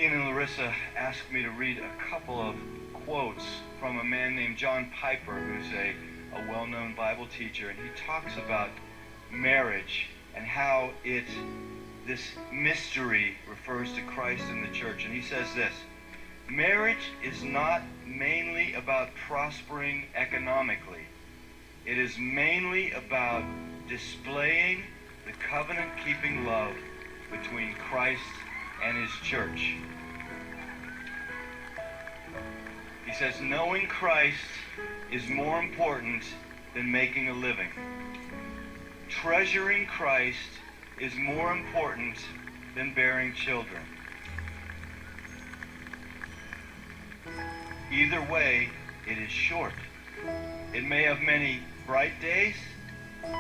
Ian and Larissa asked me to read a couple of quotes from a man named John Piper, who's a well-known Bible teacher, and he talks about marriage and how this mystery refers to Christ and the church. And he says this: marriage is not mainly about prospering economically. It is mainly about displaying the covenant-keeping love between Christ and his church. He says, knowing Christ is more important than making a living. Treasuring Christ is more important than bearing children. Either way, it is short. It may have many bright days,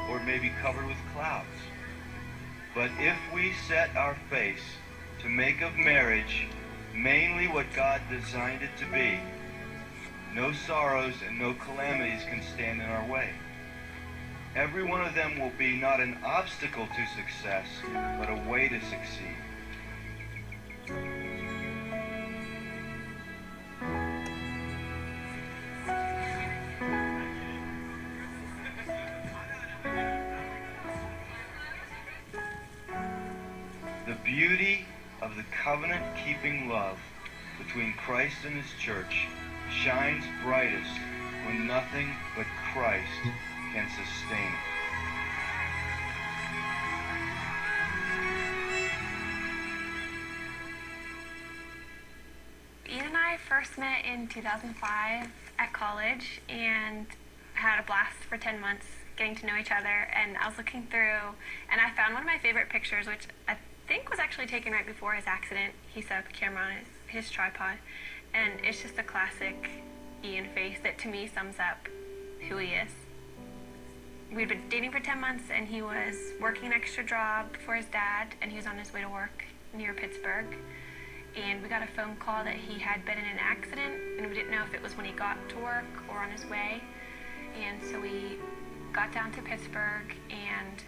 or it may be covered with clouds. But if we set our face to make of marriage mainly what God designed it to be, no sorrows and no calamities can stand in our way. Every one of them will be not an obstacle to success, but a way to succeed. The beauty of the covenant-keeping love between Christ and his church shines brightest when nothing but Christ can sustain it. Ian and I first met in 2005 at college and had a blast for 10 months getting to know each other. And I was looking through and I found one of my favorite pictures, which I think was actually taken right before his accident. He set up the camera on his tripod, and it's just a classic Ian face that to me sums up who he is. We'd been dating for 10 months and he was working an extra job for his dad, and he was on his way to work near Pittsburgh. And we got a phone call that he had been in an accident, and we didn't know if it was when he got to work or on his way. And so we got down to Pittsburgh, and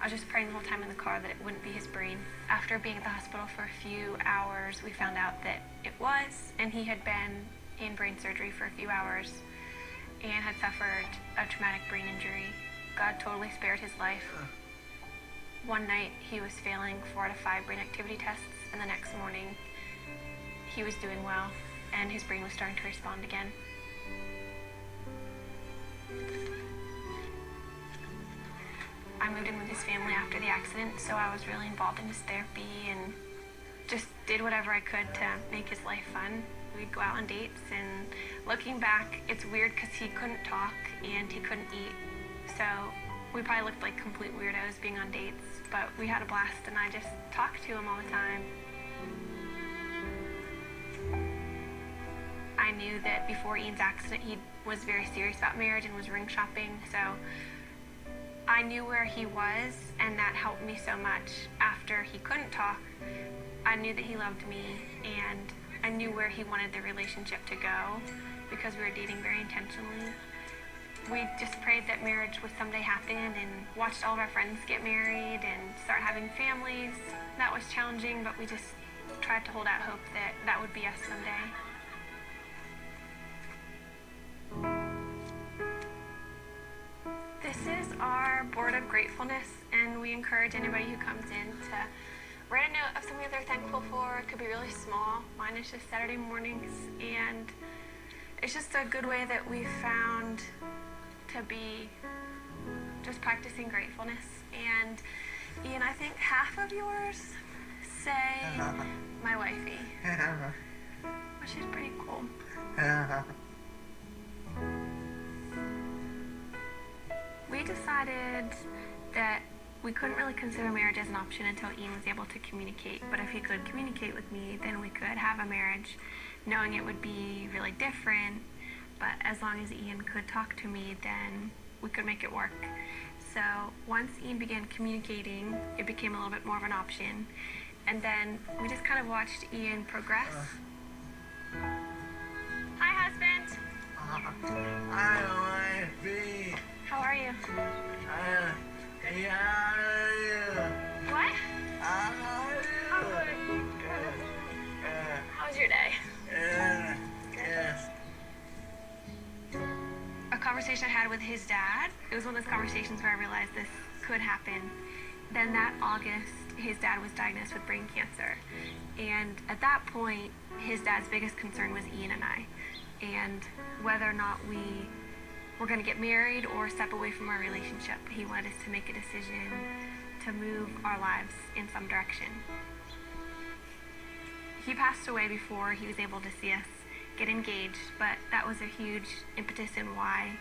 I was just praying the whole time in the car that it wouldn't be his brain. After being at the hospital for a few hours, we found out that it was, and he had been in brain surgery for a few hours and had suffered a traumatic brain injury. God totally spared his life. One night he was failing 4 out of 5 brain activity tests, and the next morning he was doing well and his brain was starting to respond again. I moved in with his family after the accident, so I was really involved in his therapy and just did whatever I could to make his life fun. We'd go out on dates, and looking back, it's weird because he couldn't talk and he couldn't eat. So we probably looked like complete weirdos being on dates, but we had a blast, and I just talked to him all the time. I knew that before Ian's accident, he was very serious about marriage and was ring shopping, so I knew where he was, and that helped me so much. After he couldn't talk, I knew that he loved me, and I knew where he wanted the relationship to go because we were dating very intentionally. We just prayed that marriage would someday happen and watched all of our friends get married and start having families. That was challenging, but we just tried to hold out hope that that would be us someday. This is our board of gratefulness, and we encourage anybody who comes in to write a note of something that they're thankful for. It could be really small. Mine is just Saturday mornings, and it's just a good way that we found to be just practicing gratefulness. And Ian, I think half of yours say my wifey, which is pretty cool. We decided that we couldn't really consider marriage as an option until Ian was able to communicate. But if he could communicate with me, then we could have a marriage, knowing it would be really different. But as long as Ian could talk to me, then we could make it work. So once Ian began communicating, it became a little bit more of an option. And then we just kind of watched Ian progress. Hi, husband. Hi, wifey. How are you? Yeah. What? How are you? had with his dad, it was one of those conversations where I realized this could happen. Then that August, his dad was diagnosed with brain cancer. And at that point, his dad's biggest concern was Ian and I, and whether or not we were going to get married or step away from our relationship. He wanted us to make a decision to move our lives in some direction. He passed away before he was able to see us get engaged, but that was a huge impetus in why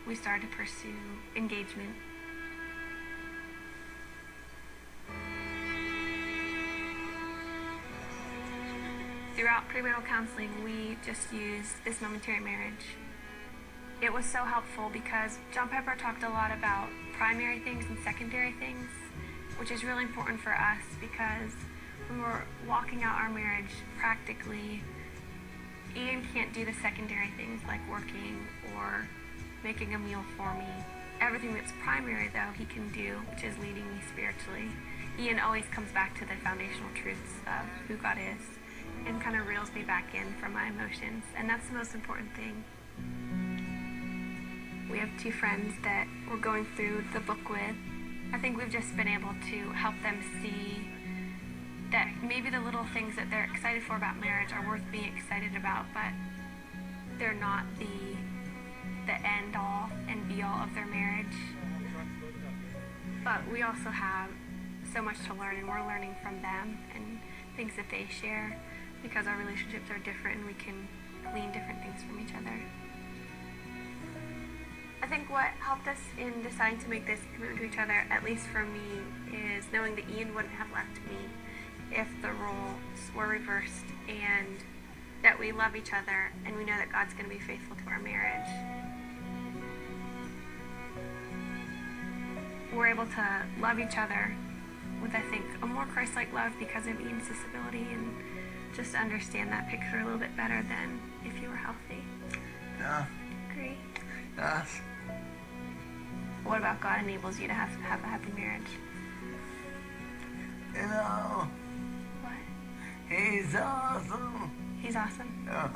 we started to pursue engagement. Throughout premarital counseling, we just used this momentary marriage. It was so helpful because John Piper talked a lot about primary things and secondary things, which is really important for us because when we're walking out our marriage practically, Ian can't do the secondary things like working or making a meal for me. Everything that's primary, though, he can do, which is leading me spiritually. Ian always comes back to the foundational truths of who God is and kind of reels me back in from my emotions, and that's the most important thing. We have 2 friends that we're going through the book with. I think we've just been able to help them see that maybe the little things that they're excited for about marriage are worth being excited about, but they're not the end all and be all of their marriage. But we also have so much to learn, and we're learning from them and things that they share because our relationships are different and we can glean different things from each other. I think what helped us in deciding to make this commitment to each other, at least for me, is knowing that Ian wouldn't have left me if the roles were reversed, and that we love each other and we know that God's going to be faithful to our marriage. We're able to love each other with, I think, a more Christ-like love because of Ian's disability, and just to understand that picture a little bit better than if you were healthy. Yeah. Agree? Yes. What about God enables you to have a happy marriage? You know, What? he's awesome. He's awesome. Yeah.